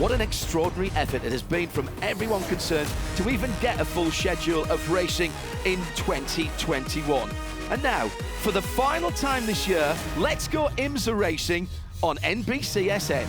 What an extraordinary effort it has been from everyone concerned to even get a full schedule of racing in 2021. And now, for the final time this year, let's go IMSA racing on NBCSN.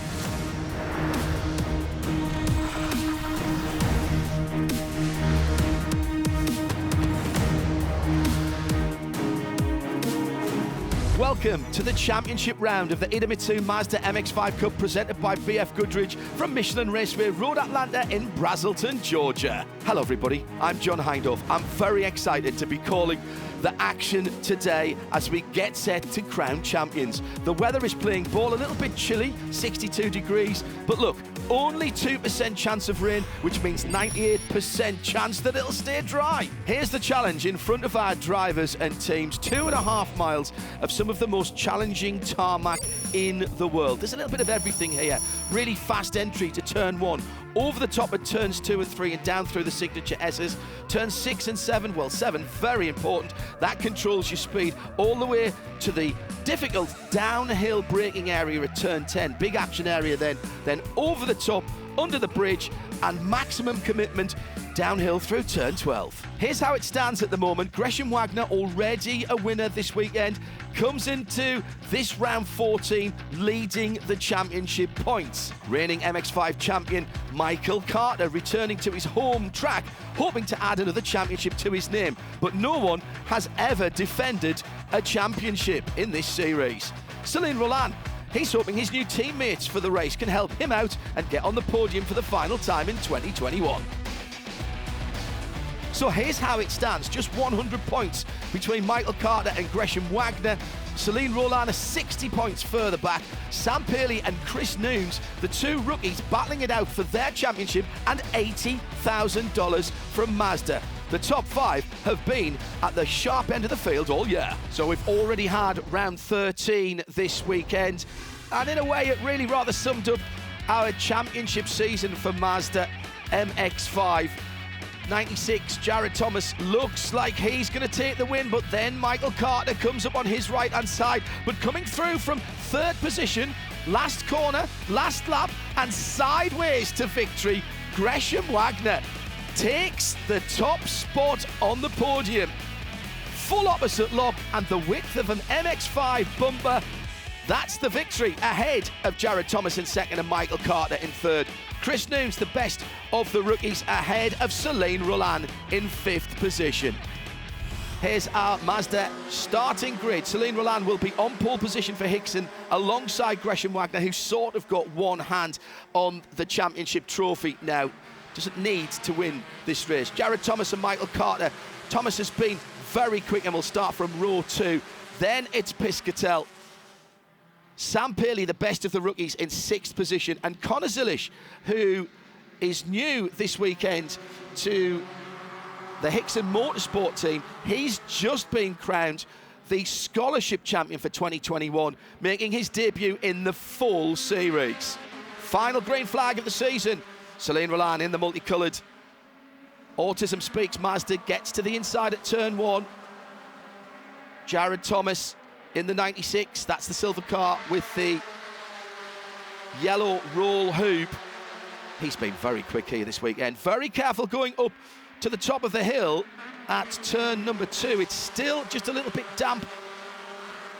Welcome to the championship round of the Idemitsu Mazda MX-5 Cup presented by BF Goodrich from Michelin Raceway, Road Atlanta in Braselton, Georgia. Hello everybody, I'm John Hindhaugh. I'm very excited to be calling the action today as we get set to crown champions. The weather is playing ball, a little bit chilly, 62 degrees, but look, only 2% chance of rain, which means 98% chance that it'll stay dry. Here's the challenge in front of our drivers and teams, 2.5 miles of some of the most challenging tarmac in the world. There's a little bit of everything here. Really fast entry to turn 1, over the top at turns 2 and 3 and down through the signature S's. Turns 6 and 7, well 7, very important. That controls your speed all the way to the difficult downhill braking area at turn 10. Big action area then over the top, under the bridge, and maximum commitment downhill through turn 12. Here's how it stands at the moment. Gresham Wagner, already a winner this weekend, comes into this round 14 leading the championship points. Reigning MX-5 champion Michael Carter returning to his home track, hoping to add another championship to his name, but no one has ever defended a championship in this series. Celine Roland, he's hoping his new teammates for the race can help him out and get on the podium for the final time in 2021. So here's how it stands, just 100 points between Michael Carter and Gresham Wagner. Celine Roland are 60 points further back. Sam Paley and Chris Noons, the two rookies, battling it out for their championship and $80,000 from Mazda. The top 5 have been at the sharp end of the field all year. So we've already had round 13 this weekend, and in a way it really rather summed up our championship season for Mazda MX-5. 96, Jared Thomas looks like he's going to take the win, but then Michael Carter comes up on his right-hand side, but coming through from 3rd position, last corner, last lap, and sideways to victory, Gresham Wagner takes the top spot on the podium. Full opposite lock and the width of an MX-5 bumper. That's the victory, ahead of Jared Thomas in 2nd and Michael Carter in 3rd. Chris Noons, the best of the rookies, ahead of Celine Roland in 5th position. Here's our Mazda starting grid. Celine Roland will be on pole position for Hickson alongside Gresham Wagner, who's sort of got one hand on the championship trophy now. Doesn't need to win this race. Jared Thomas and Michael Carter. Thomas has been very quick and will start from row 2. Then it's Piscatel. Sam Paley, the best of the rookies, in 6th position, and Connor Zilish, who is new this weekend to the Hickson Motorsport team. He's just been crowned the scholarship champion for 2021, making his debut in the full series. Final green flag of the season. Celine Roland in the multicoloured Autism Speaks Mazda gets to the inside at turn 1. Jared Thomas in the 96, that's the silver car with the yellow roll hoop. He's been very quick here this weekend. Very careful going up to the top of the hill at turn number 2. It's still just a little bit damp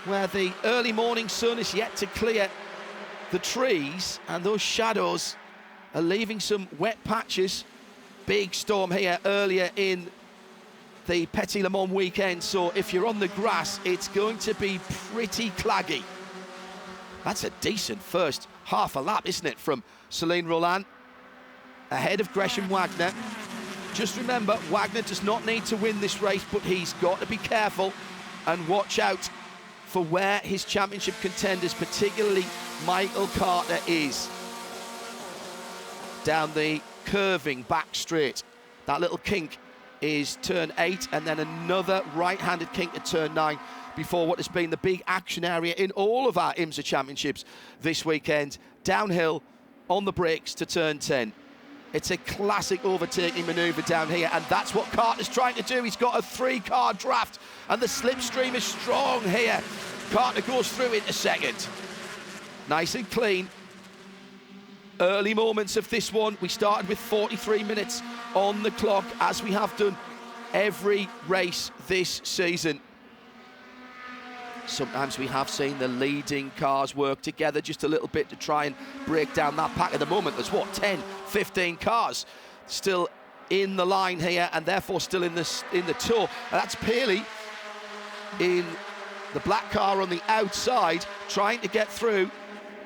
where the early morning sun is yet to clear the trees, and those shadows are leaving some wet patches. Big storm here earlier in the Petit Le Mans weekend, so if you're on the grass, it's going to be pretty claggy. That's a decent first half a lap, isn't it, from Celine Roland, ahead of Gresham Wagner. Just remember, Wagner does not need to win this race, but he's got to be careful and watch out for where his championship contenders, particularly Michael Carter, is. Down the curving back straight, that little kink is turn 8, and then another right-handed kink at turn 9 before what has been the big action area in all of our IMSA championships this weekend. Downhill on the brakes to turn 10. It's a classic overtaking manoeuvre down here, and that's what Carter's trying to do. He's got a 3-car draft, and the slipstream is strong here. Carter goes through into 2nd. Nice and clean. early moments of this one. We started with 43 minutes on the clock, as we have done every race this season. Sometimes we have seen the leading cars work together just a little bit to try and break down that pack. At the moment, there's, 10, 15 cars still in the line here, and therefore still in the tour. And that's Pearley in the black car on the outside, trying to get through.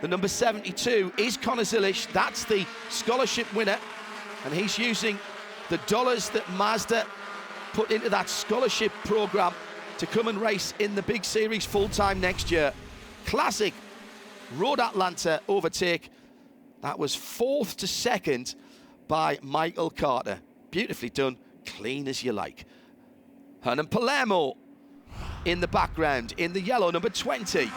The number 72 is Connor Zilish. That's the scholarship winner, and he's using the dollars that Mazda put into that scholarship program to come and race in the big series full-time next year. Classic Road Atlanta overtake. That was 4th to 2nd by Michael Carter. Beautifully done, clean as you like. Hernan Palermo in the background, in the yellow, number 20.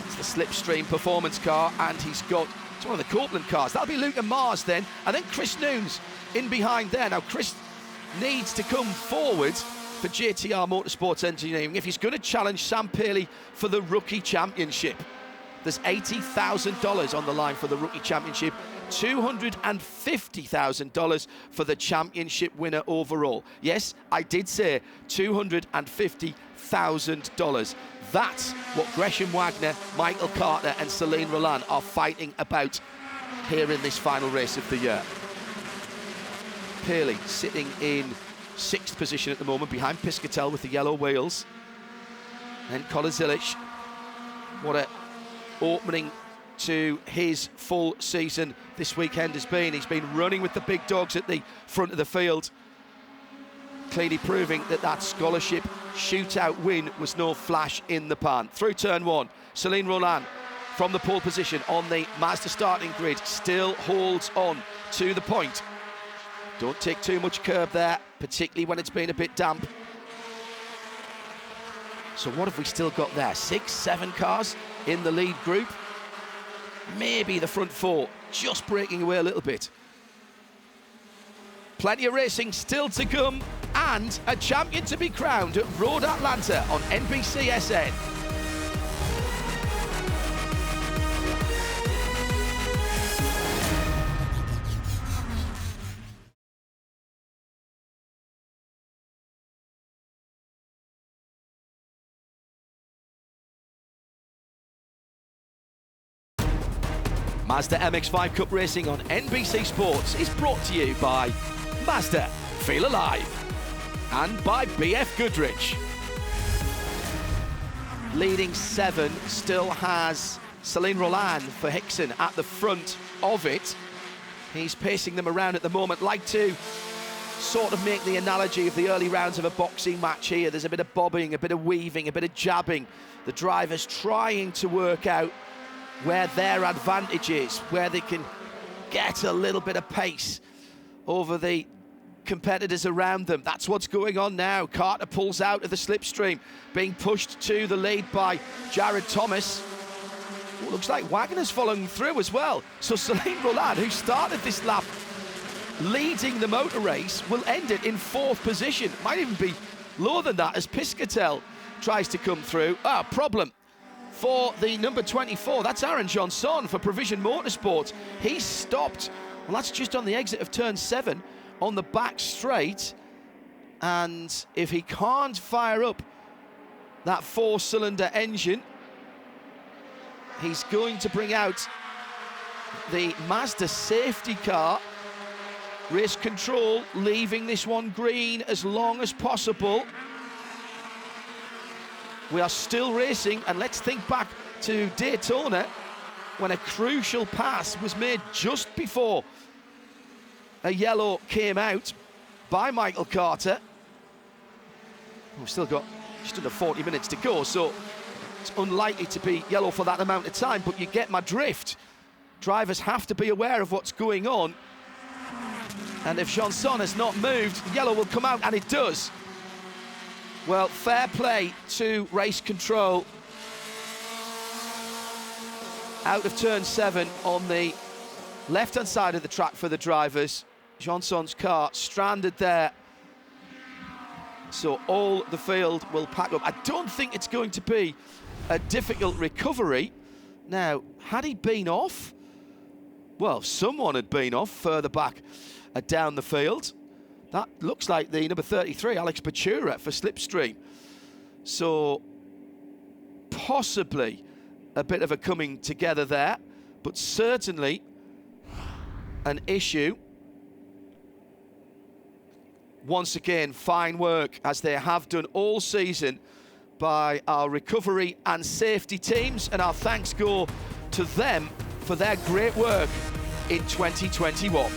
It's the Slipstream performance car, and it's one of the Copeland cars. That'll be Luca Mars then, and then Chris Noons in behind there. Now, Chris needs to come forward for JTR Motorsports Engineering if he's going to challenge Sam Pearley for the Rookie Championship. There's $80,000 on the line for the Rookie Championship, $250,000 for the championship winner overall. Yes, I did say $250,000. That's what Gresham Wagner, Michael Carter and Celine Roland are fighting about here in this final race of the year. Pearley sitting in 6th position at the moment, behind Piscatel with the yellow wheels. And Connor Zilish, what a opening to his full season this weekend has been. He's been running with the big dogs at the front of the field, clearly proving that that scholarship shootout win was no flash in the pan. Through turn 1, Celine Roland from the pole position on the Mazda starting grid still holds on to the point. Don't take too much curb there, particularly when it's been a bit damp. So what have we still got there? 6, 7 cars in the lead group. Maybe the front 4 just breaking away a little bit. Plenty of racing still to come, and a champion to be crowned at Road Atlanta on NBCSN. Mazda MX-5 Cup Racing on NBC Sports is brought to you by Mazda, Feel Alive, and by BF Goodrich. Leading 7 still has Celine Roland for Hickson at the front of it. He's pacing them around at the moment. Like to sort of make the analogy of the early rounds of a boxing match here. There's a bit of bobbing, a bit of weaving, a bit of jabbing. The drivers trying to work out where their advantage is, where they can get a little bit of pace over the competitors around them. That's what's going on now. Carter pulls out of the slipstream, being pushed to the lead by Jared Thomas. Well, looks like Wagner's following through as well. So Celine Roland, who started this lap leading the motor race, will end it in 4th position. Might even be lower than that as Piscatel tries to come through. Problem for the number 24, that's Aaron Johnson for Provision Motorsports. He's stopped, well, that's just on the exit of turn 7 on the back straight, and if he can't fire up that 4-cylinder engine, he's going to bring out the Mazda safety car. Race control leaving this one green as long as possible. We are still racing, and let's think back to Daytona when a crucial pass was made just before a yellow came out by Michael Carter. We've still got just under 40 minutes to go, so it's unlikely to be yellow for that amount of time, but you get my drift. Drivers have to be aware of what's going on, and if Johnson has not moved, yellow will come out, and it does. Well, fair play to race control. Out of turn 7 on the left-hand side of the track for the drivers. Johnson's car stranded there. So all the field will pack up. I don't think it's going to be a difficult recovery. Now, had he been off, well, someone had been off further back down the field. That looks like the number 33, Alex Batura, for Slipstream. So possibly a bit of a coming together there, but certainly an issue. Once again, fine work, as they have done all season, by our recovery and safety teams, and our thanks go to them for their great work in 2021.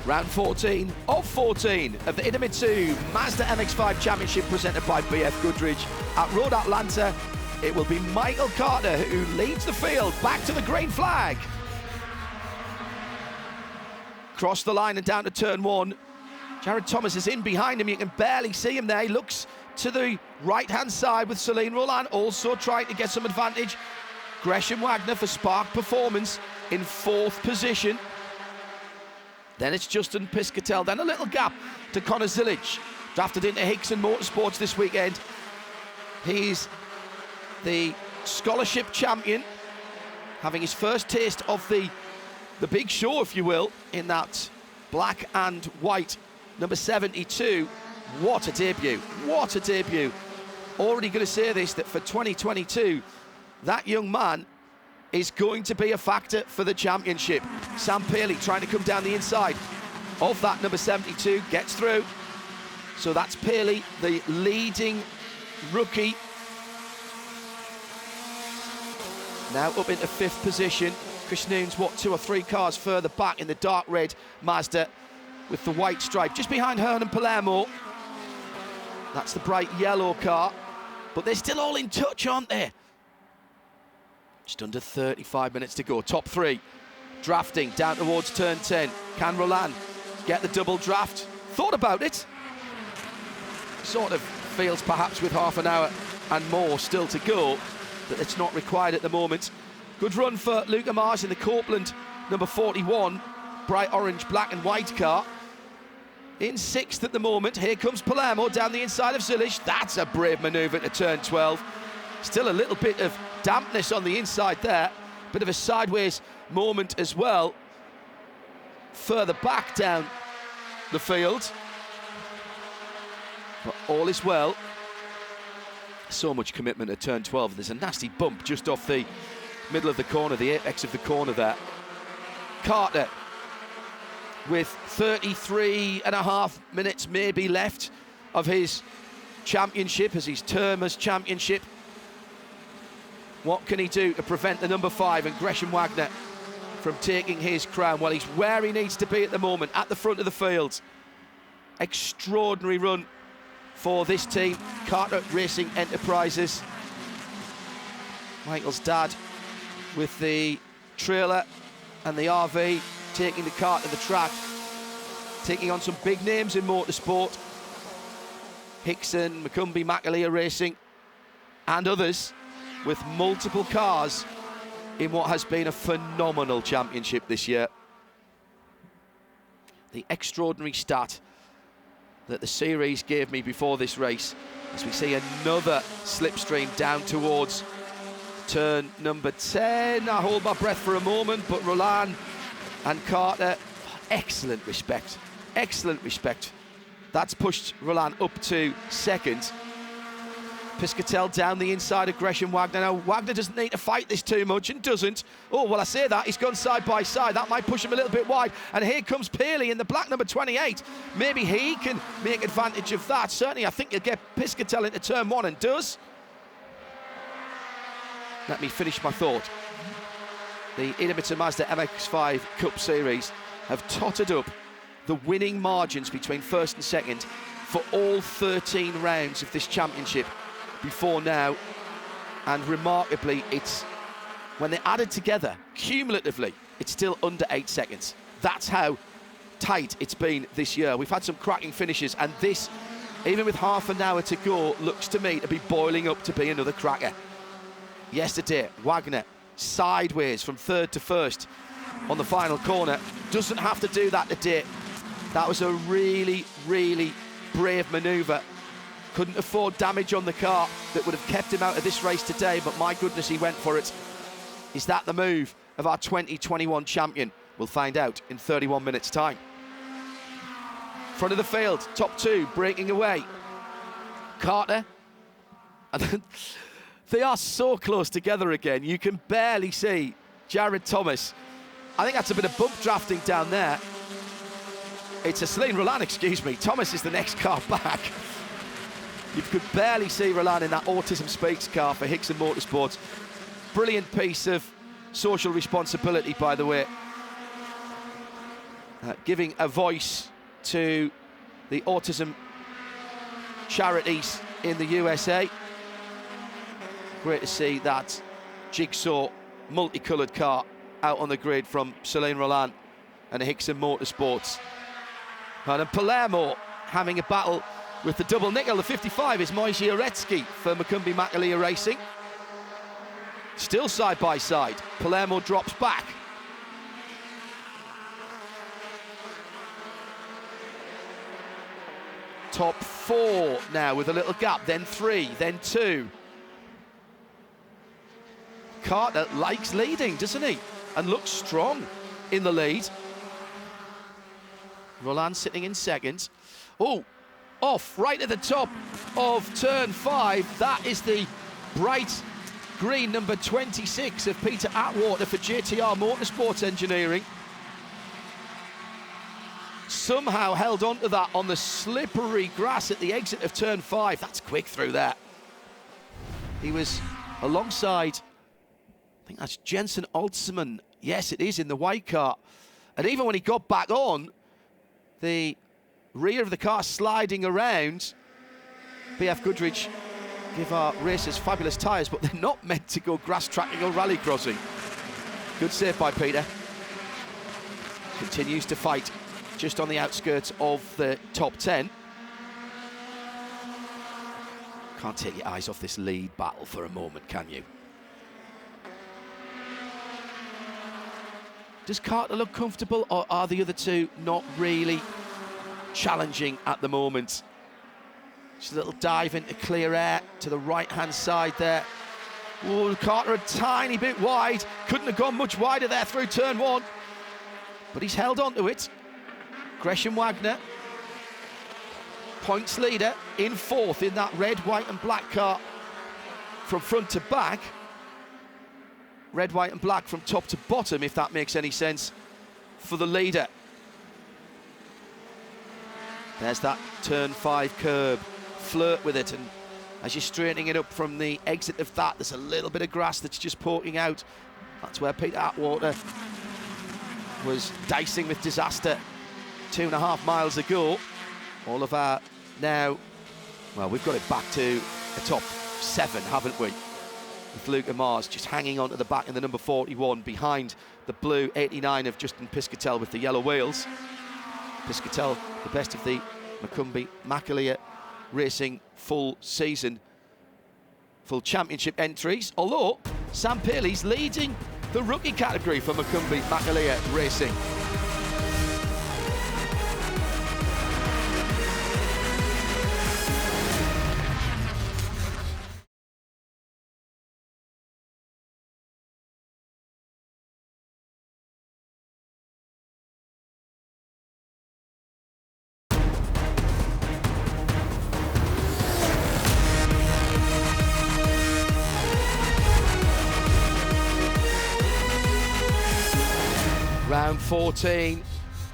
Round 14 of 14 of the Idemitsu Mazda MX-5 Championship, presented by BF Goodrich. At Road Atlanta, it will be Michael Carter who leads the field back to the green flag. Cross the line and down to turn one. Jared Thomas is in behind him. You can barely see him there. He looks to the right-hand side with Celine Roland also trying to get some advantage. Gresham Wagner for Spark Performance in 4th position. Then it's Justin Piscatel, then a little gap to Connor Zilish, drafted into Hickson Motorsports this weekend. He's the scholarship champion, having his first taste of the big show, if you will, in that black and white number 72. What a debut, what a debut. Already going to say this, that for 2022, that young man is going to be a factor for the championship. Sam Paley trying to come down the inside of that number 72, gets through. So that's Paley, the leading rookie. Now up into 5th position. Chris Noon's, what, 2 or 3 cars further back in the dark red Mazda with the white stripe, just behind Hernan Palermo. That's the bright yellow car, but they're still all in touch, aren't they? Just under 35 minutes to go. Top 3 drafting down towards turn 10. Can Roland get the double draft? Thought about it. Sort of feels perhaps with half an hour and more still to go that it's not required at the moment. Good run for Luca Mars in the Copeland number 41, bright orange, black and white car. In 6th at the moment. Here comes Palermo down the inside of Zilish. That's a brave manoeuvre to turn 12. Still a little bit of dampness on the inside there. Bit of a sideways moment as well. Further back down the field. But all is well. So much commitment at turn 12. There's a nasty bump just off the middle of the corner, the apex of the corner there. Carter with 33.5 minutes maybe left of his championship, as his term as championship. What can he do to prevent the number 5 and Gresham Wagner from taking his crown? Well, he's where he needs to be at the moment, at the front of the field. Extraordinary run for this team, Carter Racing Enterprises. Michael's dad with the trailer and the RV, taking the car to the track, taking on some big names in motorsport. Hickson, McCumbee, McAleer Racing, and others, with multiple cars in what has been a phenomenal championship this year. The extraordinary stat that the series gave me before this race, as we see another slipstream down towards turn number 10. I hold my breath for a moment, but Roland and Carter, excellent respect, excellent respect. That's pushed Roland up to 2nd. Piscatel down the inside of Gresham Wagner. Now, Wagner doesn't need to fight this too much, and doesn't. Oh, well, I say that. He's gone side by side. That might push him a little bit wide. And here comes Paley in the black number 28. Maybe he can make advantage of that. Certainly, I think he'll get Piscatel into turn 1, and does. Let me finish my thought. The Idemitsu Mazda MX-5 Cup Series have tottered up the winning margins between 1st and 2nd for all 13 rounds of this championship before now, and remarkably, it's when they're added together cumulatively, it's still under 8 seconds. That's how tight it's been this year. We've had some cracking finishes, and this, even with half an hour to go, looks to me to be boiling up to be another cracker. Yesterday, Wagner sideways from third to first on the final corner. Doesn't have to do that today. That was a really, really brave manoeuvre. Couldn't afford damage on the car that would have kept him out of this race today, but my goodness, he went for it. Is that the move of our 2021 champion? We'll find out in 31 minutes' time. Front of the field, top two, breaking away. Carter. And they are so close together again. You can barely see Jared Thomas. I think that's a bit of bump drafting down there. It's a Celine Roland, excuse me. Thomas is the next car back. You could barely see Roland in that Autism Speaks car for Hickson Motorsports. Brilliant piece of social responsibility, by the way. Giving a voice to the autism charities in the USA. Great to see that jigsaw multicoloured car out on the grid from Celine Roland and Hickson Motorsports. And in Palermo having a battle with the double nickel. The 55 is Moise Uretsky for Michelin Racing. Still side by side. Palermo drops back. Top four now with a little gap, then three, then two. Carter likes leading, doesn't he? And looks strong in the lead. Roland sitting in second. Oh, off right at the top of turn 5. That is the bright green number 26 of Peter Atwater for JTR Motorsports Engineering. Somehow held onto that on the slippery grass at the exit of turn 5. That's quick through there. He was alongside, I think that's Jensen Altsman. Yes, it is, in the white car. And even when he got back on, the rear of the car sliding around. BF Goodrich give our racers fabulous tyres, but they're not meant to go grass tracking or rally crossing. Good save by Peter. Continues to fight just on the outskirts of the top 10. Can't take your eyes off this lead battle for a moment, can you? Does Carter look comfortable, or are the other two not really challenging at the moment? Just a little dive into clear air to the right-hand side there. Oh, Carter a tiny bit wide. Couldn't have gone much wider there through turn 1. But he's held on to it. Gresham Wagner, points leader, in 4th in that red, white and black car from front to back. Red, white and black from top to bottom, if that makes any sense, for the leader. There's that turn 5 curb. Flirt with it, and as you're straightening it up from the exit of that, there's a little bit of grass that's just poking out. That's where Peter Atwater was dicing with disaster 2.5 miles ago. All of our now, well, we've got it back to a top 7, haven't we? With Luca Mars just hanging on to the back in the number 41 behind the blue 89 of Justin Piscatel with the yellow wheels. Piscatel, the best of the Michelin Racing full season, full championship entries. Although Sam Paley's leading the rookie category for Michelin Racing. Round 14,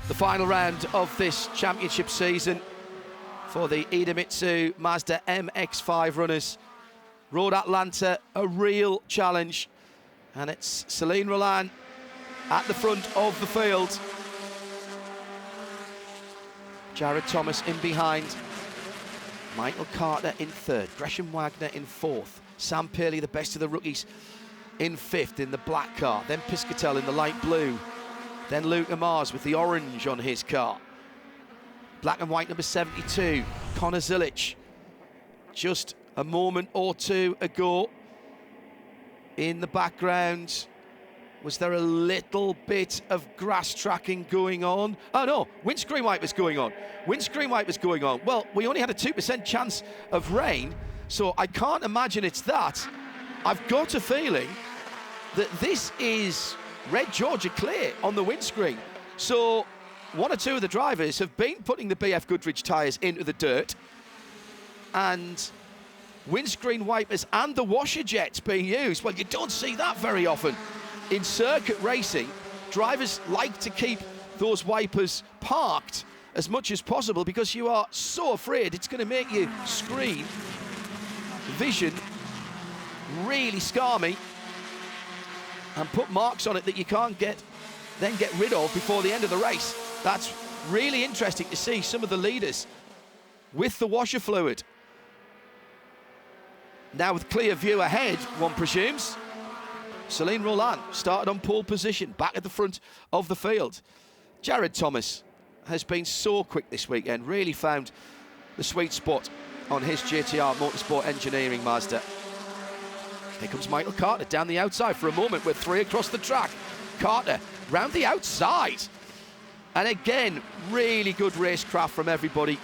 the final round of this championship season for the Idemitsu Mazda MX-5 runners. Road Atlanta, a real challenge, and it's Celine Roland at the front of the field. Jared Thomas in behind. Michael Carter in 3rd, Gresham Wagner in 4th. Sam Paley, the best of the rookies, in 5th in the black car. Then Piscatel in the light blue. Then Luca Mars with the orange on his car. Black and white number 72, Connor Zilish. Just a moment or two ago, In the background, was there a little bit of grass tracking going on? Oh no, windscreen wipers going on. Windscreen wipers going on. Well, we only had a 2% chance of rain, so I can't imagine it's that. I've got a feeling that this is red Georgia clear on the windscreen. So one or two of the drivers have been putting the BF Goodrich tyres into the dirt, and windscreen wipers and the washer jets being used. Well, you don't see that very often. In circuit racing, drivers like to keep those wipers parked as much as possible because you are so afraid it's going to make your screen vision really scarmy and put marks on it that you can't get rid of before the end of the race. That's really interesting to see some of the leaders with the washer fluid. Now with clear view ahead, one presumes, Celine Roland started on pole position, back at the front of the field. Jared Thomas has been so quick this weekend, really found the sweet spot on his JTR Motorsport Engineering Mazda. Here comes Michael Carter down the outside for a moment with three across the track. Carter round the outside. And again, really good racecraft from everybody.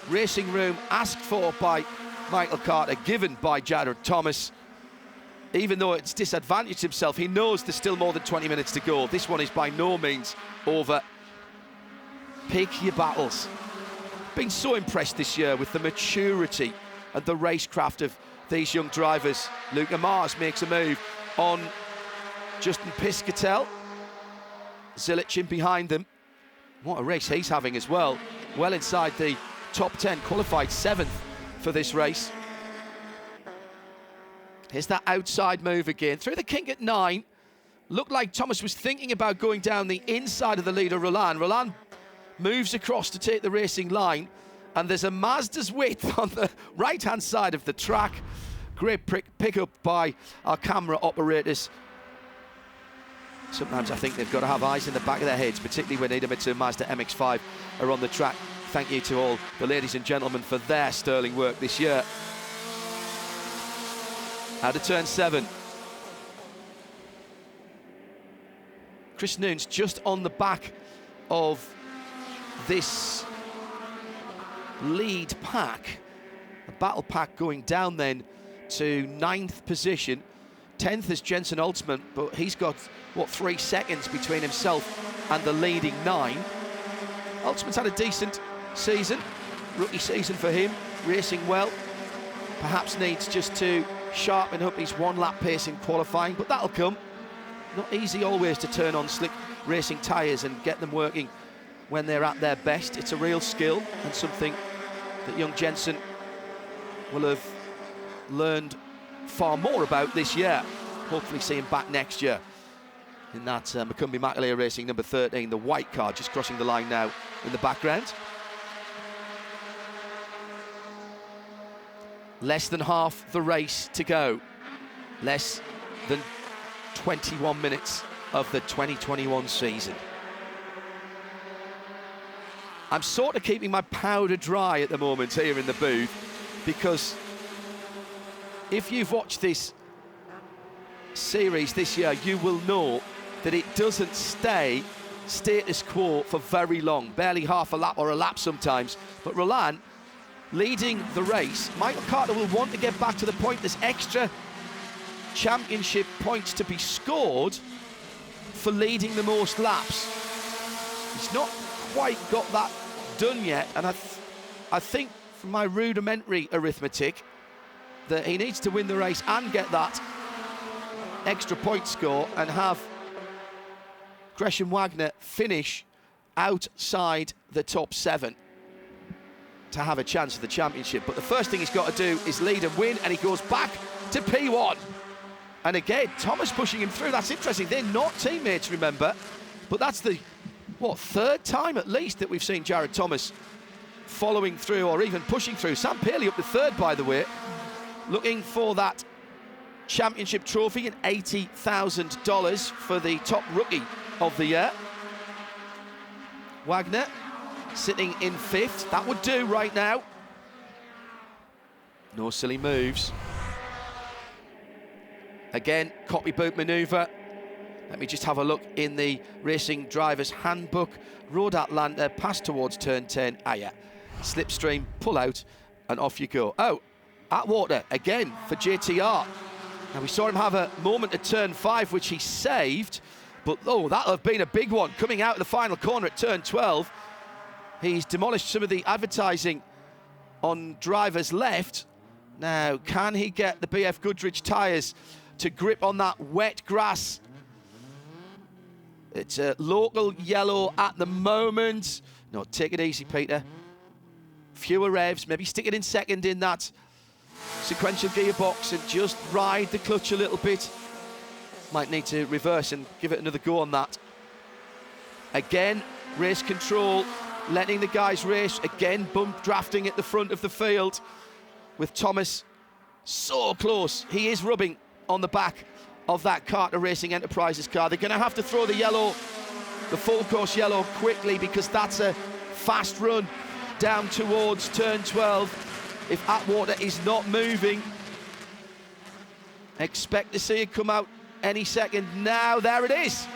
Racing room asked for by Michael Carter, given by Jared Thomas. Even though it's disadvantaged himself, he knows there's still more than 20 minutes to go. This one is by no means over. Pick your battles. Been so impressed this year with the maturity and the racecraft of these young drivers. Luca Mars makes a move on Justin Piscatel. Zilish in behind them. What a race he's having as well. Well inside the top 10, qualified 7th for this race. Here's that outside move again. Through the kink at 9. Looked like Thomas was thinking about going down the inside of the leader, Roland. Roland moves across to take the racing line, and there's a Mazda's width on the right-hand side of the track. Great pick-up by our camera operators. Sometimes I think they've got to have eyes in the back of their heads, particularly when Idemitsu Mazda MX-5 are on the track. Thank you to all the ladies and gentlemen for their sterling work this year. Out of turn 7. Chris Nunes just on the back of this lead pack. The battle pack going down then to 9th position. 10th is Jensen Holtzman, but he's got, what, 3 seconds between himself and the leading 9. Holtzman's had a decent season, rookie season for him, racing well. Perhaps needs just to sharpen up his one-lap pace in qualifying, but that'll come. Not easy always to turn on slick racing tyres and get them working when they're at their best. It's a real skill and something that young Jensen will have learned far more about this year. Hopefully see him back next year in that Macumbi McAleer Racing number 13, the white car just crossing the line now in the background. Less than half the race to go. Less than 21 minutes of the 2021 season. I'm sort of keeping my powder dry at the moment here in the booth, because if you've watched this series this year, you will know that it doesn't stay status quo for very long, barely half a lap or a lap sometimes. But Roland leading the race. Michael Carter will want to get back to the point. There's extra championship points to be scored for leading the most laps. He's not quite got that done yet, and I think from my rudimentary arithmetic that he needs to win the race and get that extra point score and have Gresham Wagner finish outside the top 7 to have a chance of the championship. But the first thing he's got to do is lead and win, and he goes back to P1. And again, Thomas pushing him through. That's interesting. They're not teammates, remember, but that's the, what, 3rd time at least that we've seen Jared Thomas following through or even pushing through. Sam Paley up to 3rd, by the way, looking for that championship trophy and $80,000 for the top rookie of the year. Wagner sitting in 5th. That would do right now. No silly moves. Again, copy boot manoeuvre. Let me just have a look in the Racing Driver's Handbook. Road Atlanta, pass towards turn 10. Ah, yeah. Slipstream, pull out, and off you go. Oh, Atwater, again, for JTR. Now, we saw him have a moment at turn 5, which he saved. But, oh, that'll have been a big one. Coming out of the final corner at turn 12. He's demolished some of the advertising on driver's left. Now, can he get the BF Goodrich tyres to grip on that wet grass? It's a local yellow at the moment. No, take it easy, Peter. Fewer revs, maybe stick it in second in that sequential gearbox and just ride the clutch a little bit. Might need to reverse and give it another go on that. Again, race control, letting the guys race. Again, bump drafting at the front of the field with Thomas so close. He is rubbing on the back of that Carter Racing Enterprises car. They're going to have to throw the yellow, the full course yellow quickly, because that's a fast run down towards turn 12. If Atwater is not moving, expect to see it come out any second now. There it is.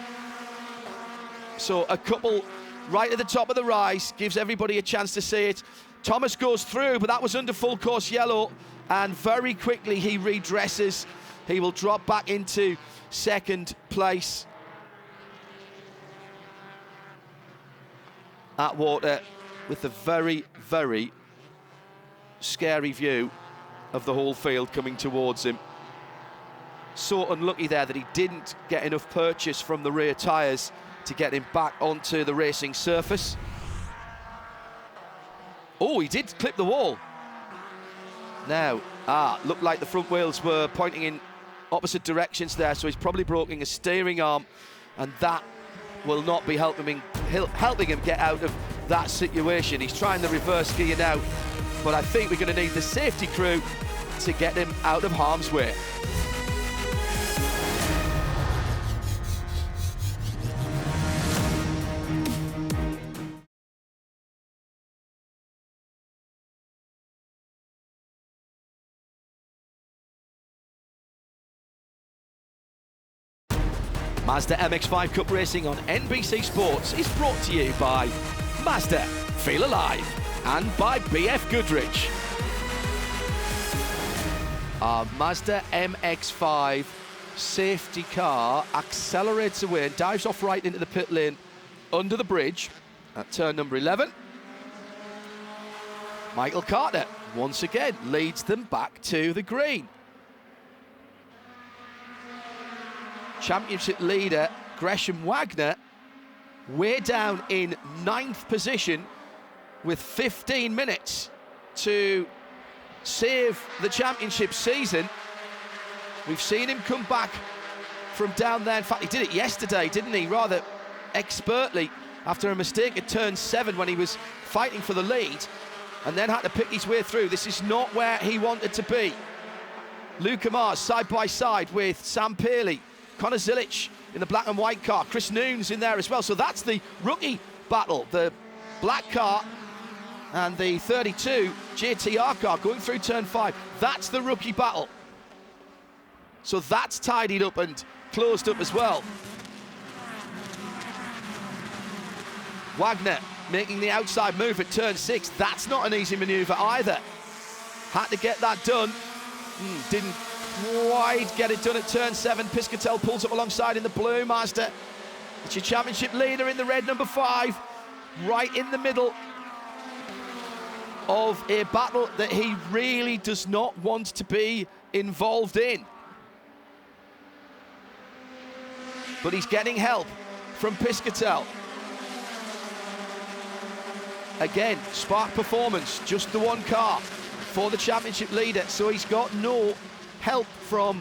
So a couple right at the top of the rise, gives everybody a chance to see it. Thomas goes through, but that was under full course yellow, and very quickly he redresses. He will drop back into second place. Atwater with a very, very scary view of the whole field coming towards him. So unlucky there that he didn't get enough purchase from the rear tyres to get him back onto the racing surface. Oh, he did clip the wall. Now, looked like the front wheels were pointing in opposite directions there, so he's probably broken a steering arm, and that will not be helping him get out of that situation. He's trying the reverse gear now, but I think we're going to need the safety crew to get him out of harm's way. Mazda MX-5 Cup Racing on NBC Sports is brought to you by Mazda, Feel Alive, and by BF Goodrich. Our Mazda MX-5 safety car accelerates away and dives off right into the pit lane under the bridge at turn number 11. Michael Carter once again leads them back to the green. Championship leader Gresham Wagner way down in 9th position with 15 minutes to save the championship season. We've seen him come back from down there. In fact, he did it yesterday, didn't he? Rather expertly, after a mistake at turn 7 when he was fighting for the lead, and then had to pick his way through. This is not where he wanted to be. Luca Mars side by side with Sam Paley. Connor Zilish in the black and white car. Chris Noons in there as well. So that's the rookie battle. The black car and the 32 JTR car going through turn 5. That's the rookie battle. So that's tidied up and closed up as well. Wagner making the outside move at turn 6. That's not an easy manoeuvre either. Had to get that done. Didn't quite get it done at turn 7. Piscatel pulls up alongside in the blue Mazda. It's your championship leader in the red number 5, right in the middle of a battle that he really does not want to be involved in. But he's getting help from Piscatel. Again, Spark Performance, just the one car for the championship leader, so he's got no help from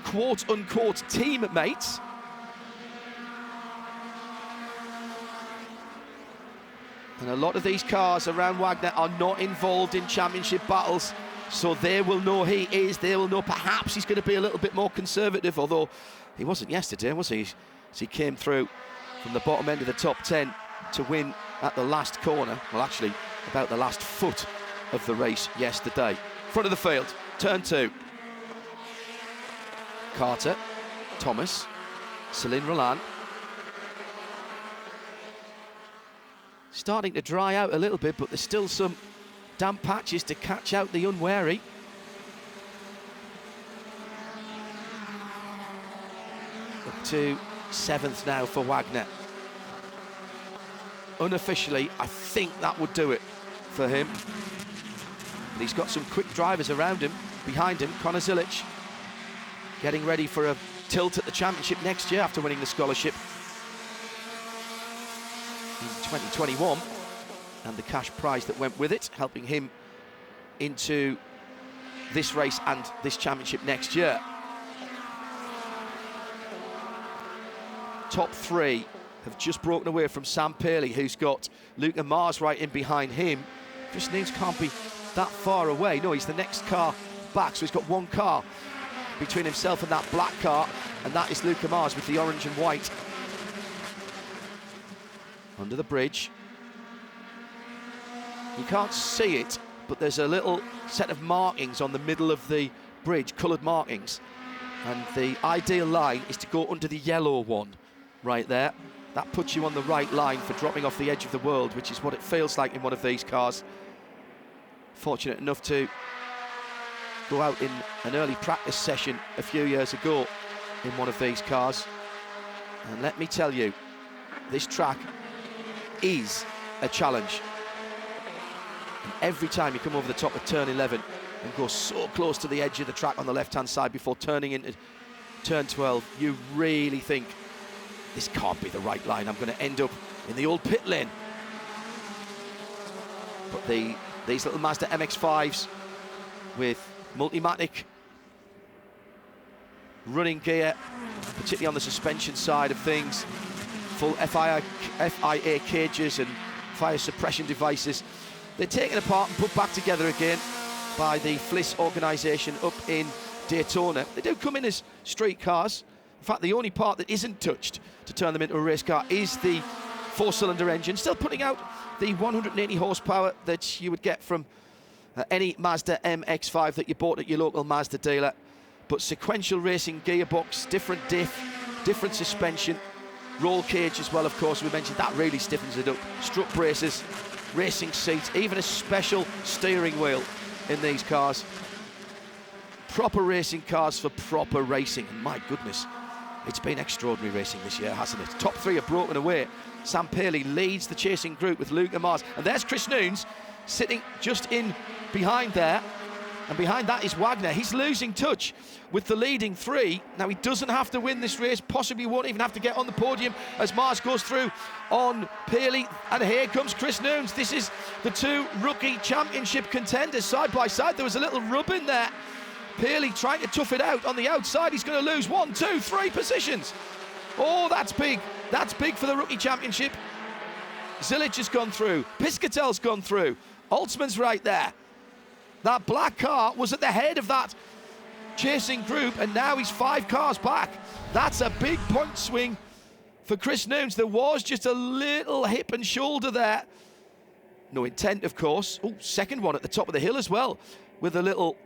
quote-unquote teammates. And a lot of these cars around Wagner are not involved in championship battles, so they will know he is. They will know perhaps he's going to be a little bit more conservative, although he wasn't yesterday, was he? As he came through from the bottom end of the top 10 to win at the last corner. Well, actually, about the last foot of the race yesterday. Front of the field, turn 2. Carter, Thomas, Celine Roland. Starting to dry out a little bit, but there's still some damp patches to catch out the unwary. Up to 7th now for Wagner. Unofficially, I think that would do it for him. But he's got some quick drivers around him, behind him. Connor Zilish getting ready for a tilt at the championship next year after winning the scholarship in 2021, and the cash prize that went with it, helping him into this race and this championship next year. Top 3 have just broken away from Sam Paley, who's got Luca Mars right in behind him. Chris Nunes can't be that far away. No, he's the next car back, so he's got 1 car between himself and that black car, and that is Luca Mars with the orange and white. Under the bridge. You can't see it, but there's a little set of markings on the middle of the bridge, coloured markings. And the ideal line is to go under the yellow one right there. That puts you on the right line for dropping off the edge of the world, which is what it feels like in one of these cars. Fortunate enough to go out in an early practice session a few years ago in one of these cars. And let me tell you, this track is a challenge. And every time you come over the top of turn 11 and go so close to the edge of the track on the left-hand side before turning into turn 12, you really think, this can't be the right line. I'm going to end up in the old pit lane. But these little Mazda MX-5s with Multimatic running gear, particularly on the suspension side of things, full FIA cages and fire suppression devices, they're taken apart and put back together again by the FLIS organisation up in Daytona. They do come in as street cars. In fact, the only part that isn't touched to turn them into a race car is the 4-cylinder engine, still putting out the 180 horsepower that you would get from any Mazda MX-5 that you bought at your local Mazda dealer. But sequential racing gearbox, different diff, different suspension, roll cage as well, of course, we mentioned that really stiffens it up. Strut braces, racing seats, even a special steering wheel in these cars. Proper racing cars for proper racing, and my goodness, it's been extraordinary racing this year, hasn't it? Top 3 have broken away. Sam Paley leads the chasing group with Luca Mars, and there's Chris Nunes sitting just in behind there, and behind that is Wagner. He's losing touch with the leading 3. Now, he doesn't have to win this race, possibly won't even have to get on the podium as Mars goes through on Paley, and here comes Chris Nunes. This is the 2 rookie championship contenders side by side. There was a little rub in there. Paley trying to tough it out on the outside. He's going to lose 1, 2, 3 positions. Oh, that's big. That's big for the rookie championship. Zilish has gone through. Piscatel's gone through. Holtzman's right there. That black car was at the head of that chasing group, and now he's 5 cars back. That's a big point swing for Chris Nunes. There was just a little hip and shoulder there. No intent, of course. Oh, second one at the top of the hill as well, with a little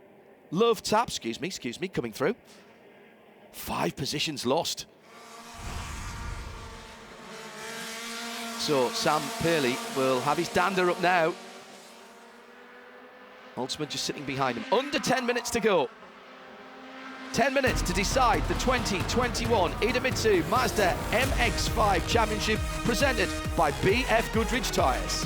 love tap, excuse me, coming through. 5 positions lost. So Sam Paley will have his dander up now. Holtzman just sitting behind him. Under 10 minutes to go. 10 minutes to decide the 2021 Idemitsu Mazda MX-5 Championship, presented by BF Goodrich Tyres.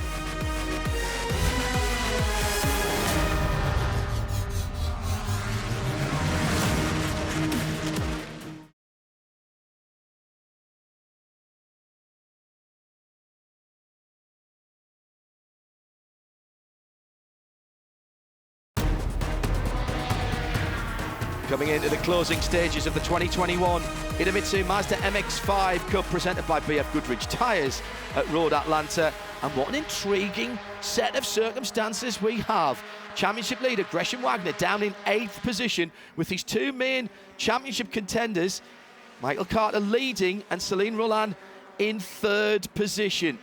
Coming into the closing stages of the 2021 Idemitsu Mazda MX-5 Cup, presented by BF Goodrich Tyres at Road Atlanta. And what an intriguing set of circumstances we have. Championship leader Gresham Wagner down in 8th position with his 2 main championship contenders, Michael Carter leading and Celine Roland in 3rd position.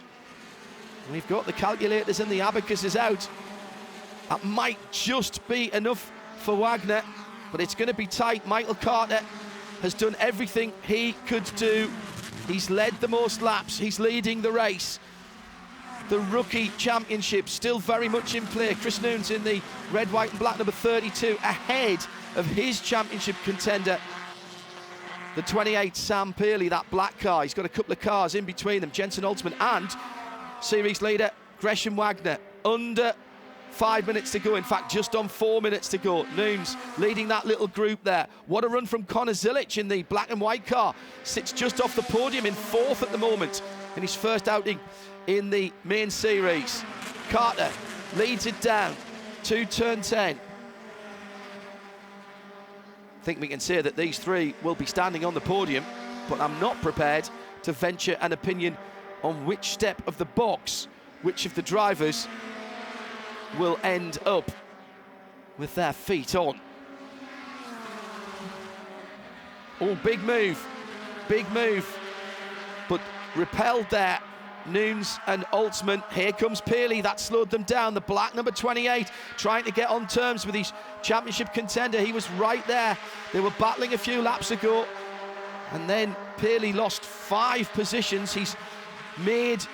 We've got the calculators and the abacuses out. That might just be enough for Wagner, but it's going to be tight. Michael Carter has done everything he could do. He's led the most laps. He's leading the race. The rookie championship still very much in play. Chris Nunes in the red, white and black number 32, ahead of his championship contender, the 28 Sam Pearley, that black car. He's got a couple of cars in between them, Jensen Holtzman and series leader Gresham Wagner. Under 5 minutes to go, in fact just on 4 minutes to go. Nunes leading that little group there. What a run from Connor Zilish in the black and white car. Sits just off the podium in 4th at the moment in his first outing in the main series. Carter leads it down to turn 10. I think we can say that these three will be standing on the podium, but I'm not prepared to venture an opinion on which step of the box, which of the drivers will end up with their feet on. Oh, big move, but repelled there. Nunes and Holtzman. Here comes Pearley, that slowed them down. The black number 28 trying to get on terms with his championship contender. He was right there. They were battling a few laps ago, and then Pearley lost 5 positions. He's made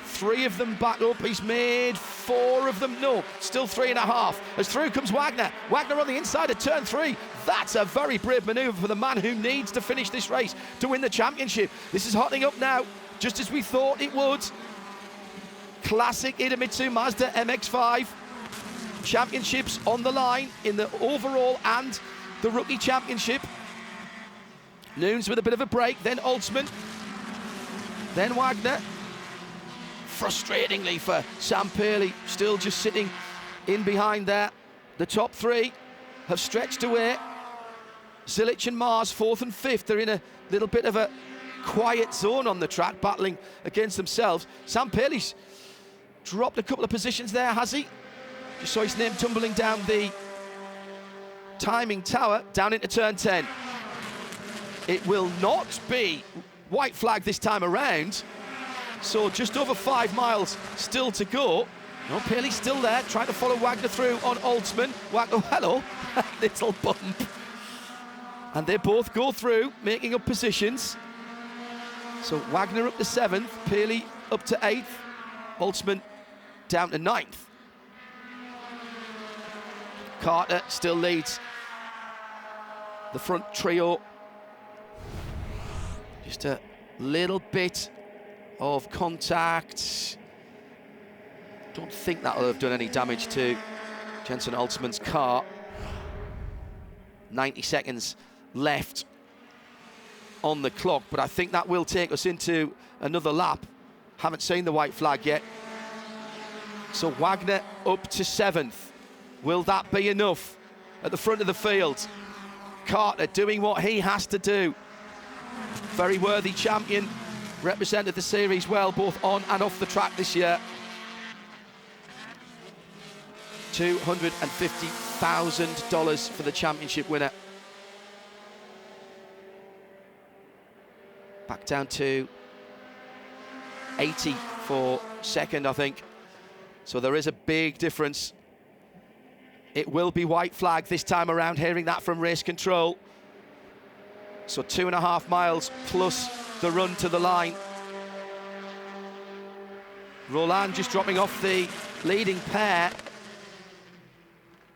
3 of them back up. He's made 4 of them. No, still 3.5. As through comes Wagner. Wagner on the inside of turn 3. That's a very brave manoeuvre for the man who needs to finish this race to win the championship. This is hotting up now, just as we thought it would. Classic Idemitsu Mazda MX-5. Championships on the line in the overall and the rookie championship. Nunes with a bit of a break, then Holtzman, then Wagner. Frustratingly for Sam Pearley, still just sitting in behind there. The top 3 have stretched away. Zilish and Mars, 4th and 5th. They're in a little bit of a quiet zone on the track, battling against themselves. Sam Pearley's dropped a couple of positions there, has he? Just saw his name tumbling down the timing tower, down into turn 10. It will not be white flag this time around. So just over 5 miles still to go. No, Pearley's still there, trying to follow Wagner through on Holtzman. Oh, hello, little bump. And they both go through, making up positions. So Wagner up to 7th, Pearley up to 8th, Holtzman down to 9th. Carter still leads the front trio. Just a little bit of contact. Don't think that'll have done any damage to Jensen Holtzman's car. 90 seconds left on the clock, but I think that will take us into another lap. Haven't seen the white flag yet. So Wagner up to 7th. Will that be enough at the front of the field? Carter doing what he has to do. Very worthy champion, represented the series well, both on and off the track this year. $250,000 for the championship winner. Back down to 80 for second, I think. So there is a big difference. It will be white flag this time around, hearing that from race control. So 2.5 miles plus the run to the line. Roland just dropping off the leading pair.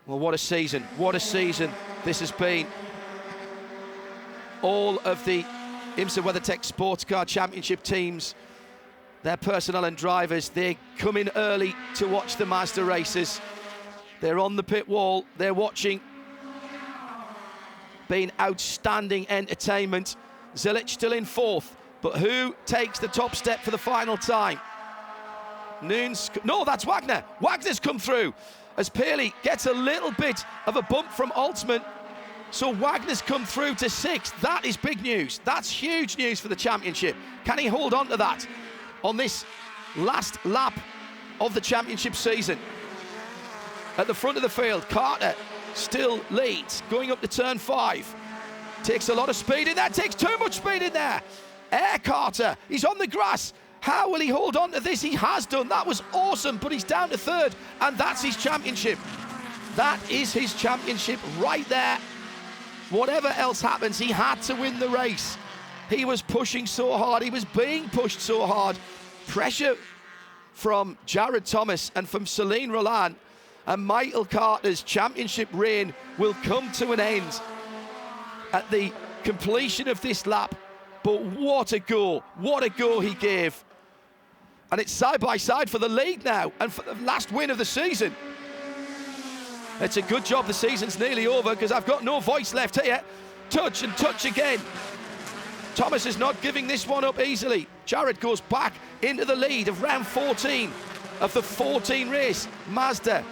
Well, what a season. What a season this has been. All of the IMSA WeatherTech Sports Car Championship teams, their personnel and drivers, they come in early to watch the Mazda races. They're on the pit wall, they're watching. Been outstanding entertainment. Zilish still in 4th, but who takes the top step for the final time? Nunes, no, that's Wagner. Wagner's come through as Pearley gets a little bit of a bump from Holtzman. So Wagner's come through to 6th. That is big news. That's huge news for the championship. Can he hold on to that on this last lap of the championship season? At the front of the field, Carter still leads, going up to turn 5. Takes a lot of speed in there, takes too much speed in there. Air Carter, he's on the grass. How will he hold on to this? He has done, that was awesome, but he's down to 3rd, and that's his championship. That is his championship right there. Whatever else happens, he had to win the race. He was pushing so hard, he was being pushed so hard. Pressure from Jared Thomas and from Celine Roland, and Michael Carter's championship reign will come to an end at the completion of this lap. But what a go he gave. And it's side by side for the lead now and for the last win of the season. It's a good job the season's nearly over, because I've got no voice left here. Touch and touch again. Thomas is not giving this one up easily. Jared goes back into the lead of round 14 of the 14 race Mazda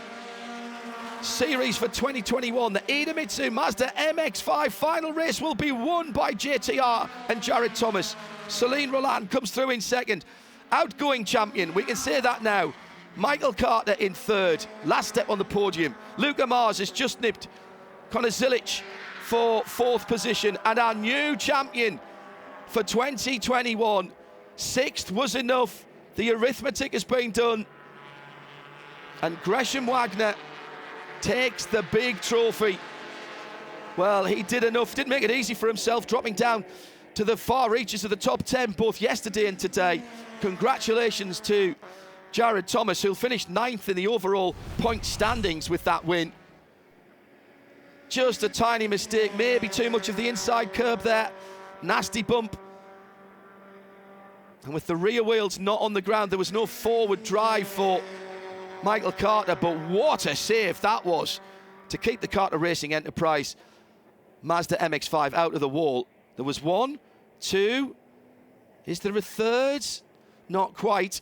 series for 2021. The Idemitsu Mazda MX-5 final race will be won by JTR and Jared Thomas. Celine Roland comes through in second. Outgoing champion, we can say that now. Michael Carter in third, last step on the podium. Luca Mars has just nipped Connor Zilish for fourth position, and our new champion for 2021, sixth was enough. The arithmetic has been done, and Gresham Wagner takes the big trophy. Well, he did enough, didn't make it easy for himself, dropping down to the far reaches of the top 10 both yesterday and today. Congratulations to Jared Thomas, who'll finish 9th in the overall point standings with that win. Just a tiny mistake, maybe too much of the inside curb there. Nasty bump. And with the rear wheels not on the ground, there was no forward drive for Michael Carter, but what a save that was to keep the Carter Racing Enterprise Mazda MX-5 out of the wall. There was one, two, is there a third? Not quite.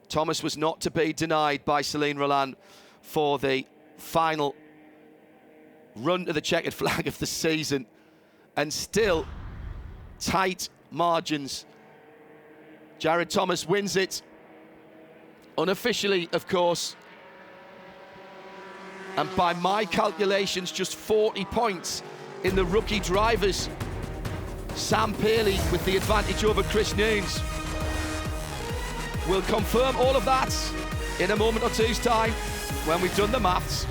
Thomas was not to be denied by Celine Roland for the final run to the checkered flag of the season, and still tight margins. Jared Thomas wins it, unofficially of course, and by my calculations just 40 points in the rookie drivers. Sam Paley with the advantage over Chris Nunes. We'll confirm all of that in a moment or two's time when we've done the maths.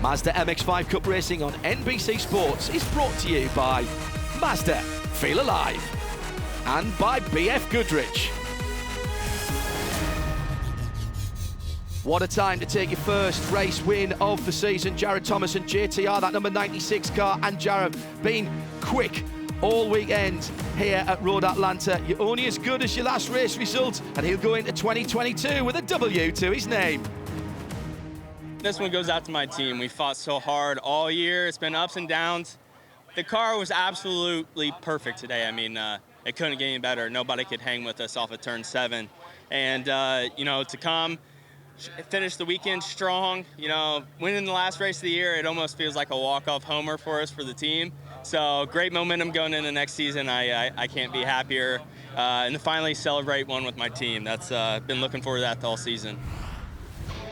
Mazda MX-5 Cup Racing on NBC Sports is brought to you by Mazda, Feel Alive, and by BF Goodrich. What a time to take your first race win of the season. Jared Thomas and JTR, that number 96 car, and Jared being quick all weekend here at Road Atlanta. You're only as good as your last race result, and he'll go into 2022 with a W to his name. This one goes out to my team. We fought so hard all year. It's been ups and downs. The car was absolutely perfect today. I mean, it couldn't get any better. Nobody could hang with us off of turn 7. And, you know, to come, finish the weekend strong, you know, winning the last race of the year, it almost feels like a walk-off homer for us, for the team. So great momentum going into next season. I can't be happier. And to finally celebrate one with my team. That's been looking forward to that all season.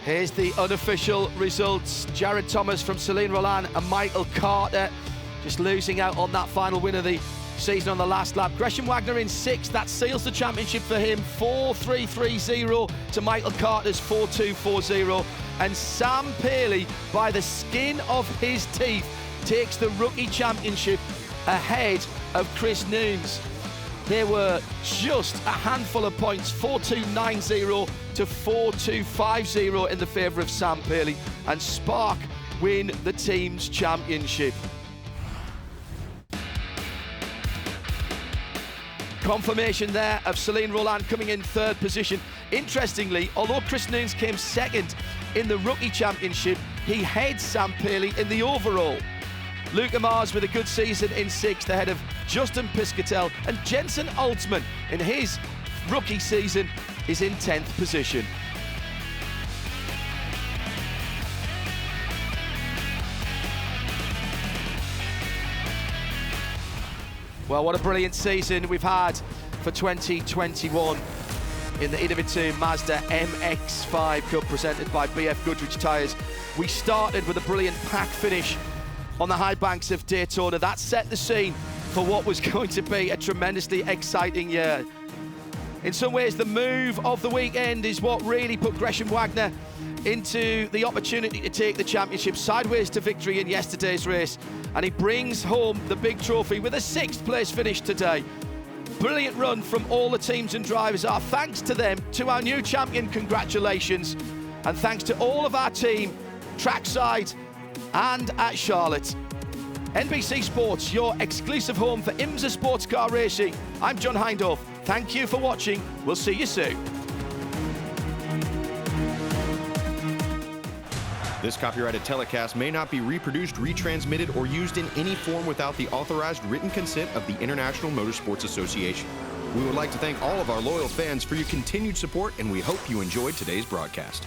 Here's the unofficial results. Jared Thomas from Celine Roland and Michael Carter just losing out on that final win of the season on the last lap. Gresham Wagner in 6th, that seals the championship for him. 4.330 to Michael Carter's 4.240. And Sam Paley, by the skin of his teeth, takes the rookie championship ahead of Chris Nunes. There were just a handful of points, 4.290 to 4.250 in the favour of Sam Paley, and Spark win the team's championship. Confirmation there of Celine Roland coming in 3rd position. Interestingly, although Chris Nunes came 2nd in the rookie championship, he heads Sam Paley in the overall. Luca Mars with a good season in 6th ahead of Justin Piscatel, and Jensen Altsman in his rookie season is in 10th position. Well, what a brilliant season we've had for 2021 in the Idemitsu Mazda MX-5 Cup presented by BF Goodrich Tyres. We started with a brilliant pack finish on the high banks of Daytona. That set the scene for what was going to be a tremendously exciting year. In some ways, the move of the weekend is what really put Gresham Wagner into the opportunity to take the championship sideways to victory in yesterday's race, and he brings home the big trophy with a 6th place finish today. Brilliant run from all the teams and drivers. Our thanks to them. To our new champion, congratulations, and thanks to all of our team trackside and at Charlotte. NBC Sports, your exclusive home for IMSA sports car racing. I'm John Hindhaugh. Thank you for watching. We'll see you soon. This copyrighted telecast may not be reproduced, retransmitted, or used in any form without the authorized written consent of the International Motorsports Association. We would like to thank all of our loyal fans for your continued support, and we hope you enjoyed today's broadcast.